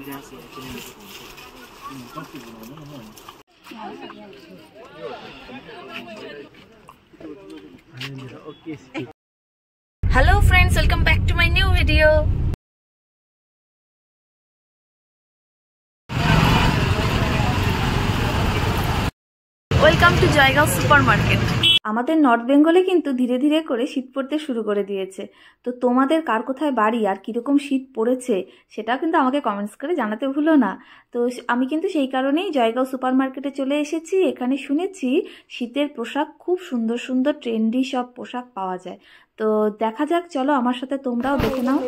Hello friends, welcome back to my new video. Welcome to Jaigaon super market. আমাদের north বেঙ্গলে কিন্তু ধীরে ধীরে করে শীত পড়তে শুরু করে দিয়েছে। তো তোমাদের কার কোথায় বাড়ি আর কীরকম শীত পড়েছে সেটা কিন্তু আমাকে কমেন্টস করে জানাতে ভুলো না। তো আমি কিন্তু সেই কারণেই জয়গাঁও সুপার মার্কেটে চলে এসেছি। এখানে শুনেছি শীতের পোশাক খুব সুন্দর সুন্দর ট্রেন্ডি সব পোশাক পাওয়া যায়। তো দেখা যাক, চলো আমার সাথে তোমরাও দেখে নাও।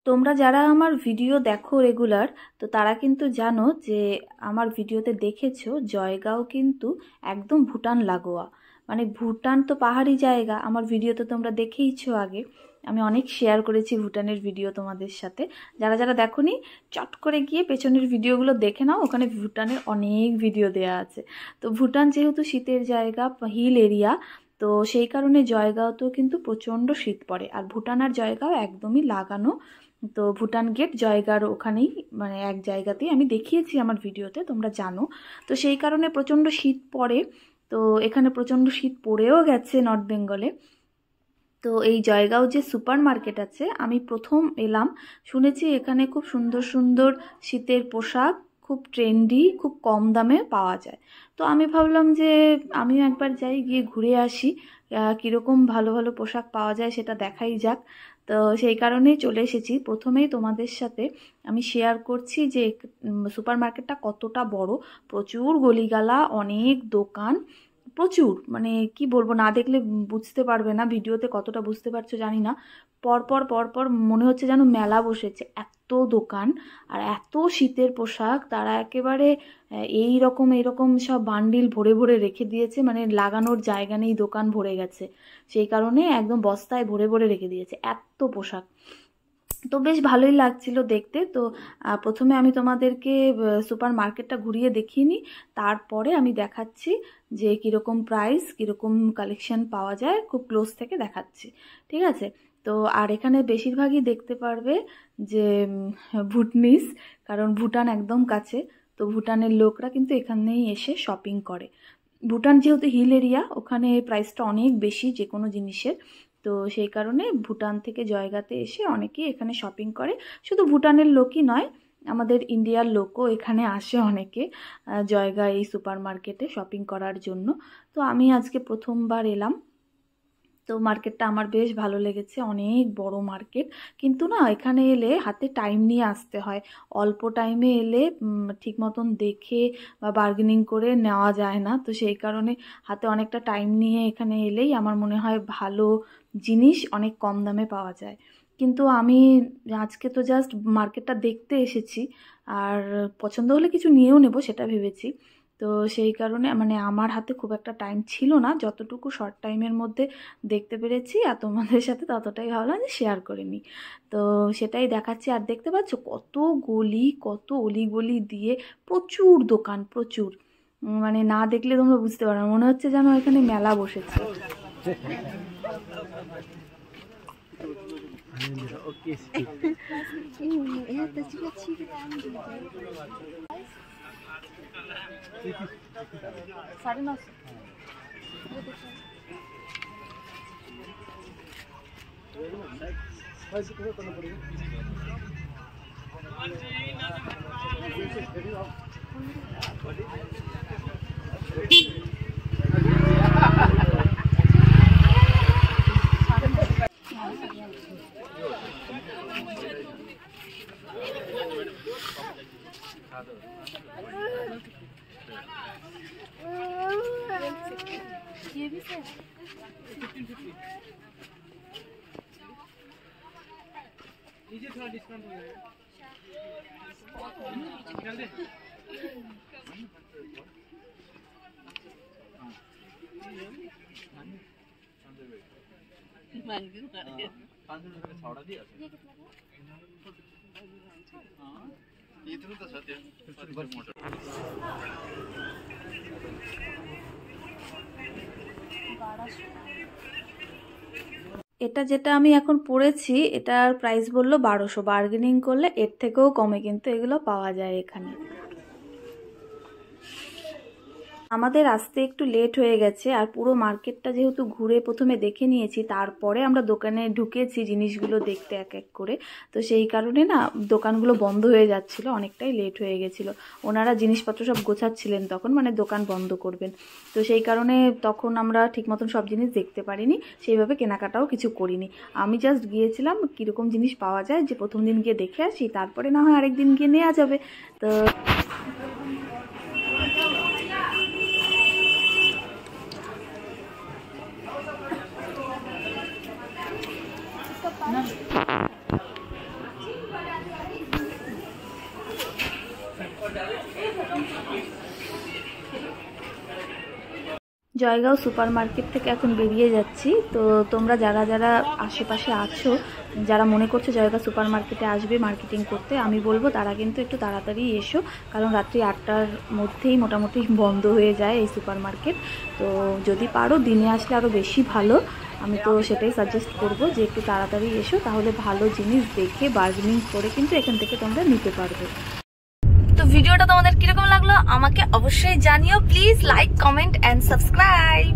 তোমরা যারা আমার ভিডিও দেখো রেগুলার, তো তারা কিন্তু জানো যে আমার ভিডিওতে দেখেছো জয়গাঁও কিন্তু একদম ভুটান লাগোয়া। মানে ভুটান তো পাহাড়ি জায়গা, আমার ভিডিওতে তোমরা দেখেইছো আগে। আমি অনেক শেয়ার করেছি ভুটানের ভিডিও তোমাদের সাথে। যারা যারা দেখোনি চট করে গিয়ে পেছনের ভিডিওগুলো দেখে নাও, ওখানে ভুটানের অনেক ভিডিও দেয়া আছে। তো ভুটান যেহেতু শীতের জায়গা, হিল এরিয়া, তো সেই কারণে জয়গাঁওতেও কিন্তু প্রচণ্ড শীত পড়ে। আর ভুটান আর জয়গাঁও একদমই লাগানো। তো ভুটান গেট জয়গাঁর ওখানেই, মানে এক জায়গাতেই আমি দেখিয়েছি আমার ভিডিওতে, তোমরা জানো। তো সেই কারণে প্রচণ্ড শীত পড়ে। তো এখানে প্রচণ্ড শীত পড়েও গেছে নর্থ বেঙ্গলে। তো এই জয়গাঁও যে সুপার মার্কেট আছে, আমি প্রথম এলাম, শুনেছি এখানে খুব সুন্দর সুন্দর শীতের পোশাক খুব ট্রেন্ডি, খুব কম দামে পাওয়া যায়। তো আমি ভাবলাম যে আমিও একবার যাই, গিয়ে ঘুরে আসি, কীরকম ভালো ভালো পোশাক পাওয়া যায় সেটা দেখাই যাক। তো সেই কারণেই চলে এসেছি। প্রথমেই তোমাদের সাথে আমি শেয়ার করছি যে সুপার মার্কেটটা কতটা বড়। প্রচুর গলিগালা, অনেক দোকান, প্রচুর, মানে কি বলবো, না দেখলে বুঝতে পারবে না। ভিডিওতে কতটা বুঝতে পারছো জানি না। পরপর পরপর মনে হচ্ছে যেন মেলা বসেছে, এত দোকান আর এত শীতের পোশাক। তারা একেবারে এইরকম সব বান্ডিল ভরে ভরে রেখে দিয়েছে, মানে লাগানোর জায়গা নেই, দোকান ভরে গেছে। সেই কারণে একদম বস্তায় ভরে ভরে রেখে দিয়েছে এত পোশাক। তো বেশ ভালোই লাগছিল দেখতে। তো প্রথমে আমি তোমাদেরকে সুপার মার্কেটটা ঘুরিয়ে দেখিয়ে নিই, তারপরে আমি দেখাচ্ছি যে কীরকম প্রাইস, কীরকম কালেকশন পাওয়া যায়, খুব ক্লোজ থেকে দেখাচ্ছি, ঠিক আছে? তো আর এখানে বেশিরভাগই দেখতে পারবে যে ভুটনিস, কারণ ভুটান একদম কাছে। তো ভুটানের লোকরা কিন্তু এখানেই এসে শপিং করে। ভুটান যেহেতু হিল এরিয়া, ওখানে প্রাইসটা অনেক বেশি যে কোনো জিনিসের। তো সেই কারণে ভুটান থেকে জয়গাঁতে এসে অনেকেই এখানে শপিং করে। শুধু ভুটানের লোকই নয়, আমাদের ইন্ডিয়ার লোকও এখানে আসে অনেকে জয়গাঁ এই সুপার মার্কেটে শপিং করার জন্য। তো আমি আজকে প্রথমবার এলাম। তো মার্কেটটা আমার বেশ ভালো লেগেছে, অনেক বড় মার্কেট। কিন্তু না, এখানে এলে হাতে টাইম নিয়ে আসতে হয়। অল্প টাইমে এলে ঠিক মতন দেখে বা বার্গেনিং করে নেওয়া যায় না। তো সেই কারণে হাতে অনেকটা টাইম নিয়ে এখানে এলেই আমার মনে হয় ভালো জিনিস অনেক কম দামে পাওয়া যায়। কিন্তু আমি আজকে তো জাস্ট মার্কেটটা দেখতে এসেছি, আর পছন্দ হলে কিছু নিয়েও নেব সেটা ভেবেছি। তো সেই কারণে মানে আমার হাতে খুব একটা টাইম ছিল না, যতটুকু শর্ট টাইমের মধ্যে দেখতে পেরেছি আর তোমাদের সাথে ততটাই ভাবলাম যে শেয়ার করে নিই। তো সেটাই দেখাচ্ছি। আর দেখতে পাচ্ছ কত গলি, কত অলিগলি দিয়ে প্রচুর দোকান, প্রচুর, মানে না দেখলে তোমরা বুঝতে পারো না, মনে হচ্ছে যেন এখানে মেলা বসেছে। সাড়ে 900। ये भी सर 1550। এটা যেটা আমি এখন পরেছি এটার প্রাইস বললো 1200, বার্গেনিং করলে এর থেকেও কমে কিন্তু এগুলো পাওয়া যায় এখানে। আমাদের আসতে একটু লেট হয়ে গেছে, আর পুরো মার্কেটটা যেহেতু ঘুরে প্রথমে দেখে নিয়েছি, তারপরে আমরা দোকানে ঢুকেছি জিনিসগুলো দেখতে এক এক করে, তো সেই কারণে না দোকানগুলো বন্ধ হয়ে যাচ্ছিল, অনেকটাই লেট হয়ে গেছিলো। ওনারা জিনিসপত্র সব গোছাচ্ছিলেন তখন, মানে দোকান বন্ধ করবেন, তো সেই কারণে তখন আমরা ঠিক মতন সব জিনিস দেখতে পারিনি, সেইভাবে কেনাকাটাও কিছু করিনি। আমি জাস্ট গিয়েছিলাম কীরকম জিনিস পাওয়া যায়, যে প্রথম দিন গিয়ে দেখে আসি, তারপরে না হয় আরেক দিন গিয়ে নেওয়া যাবে। তো জয়গাঁও সুপার মার্কেট থেকে এখন বেরিয়ে যাচ্ছি। তো তোমরা যারা যারা আশেপাশে আছো, যারা মনে করছো জয়গাঁও সুপার মার্কেটে আসবে মার্কেটিং করতে, আমি বলবো তারা কিন্তু একটু তাড়াতাড়ি এসো, কারণ রাত্রি 8টার মধ্যেই মোটামুটি বন্ধ হয়ে যায় এই সুপার মার্কেট। তো যদি পারো দিনে আসলে আরও বেশি ভালো, আমি তো সেটাই সাজেস্ট করব যে একটু তাড়াতাড়ি এসো, তাহলে ভালো জিনিস দেখে বার্গেনিং করে কিন্তু এখান থেকে তোমরা নিতে পারবে। তো ভিডিওটা তোমাদের কিরকম লাগলো আমাকে অবশ্যই জানিও, please like, comment and subscribe.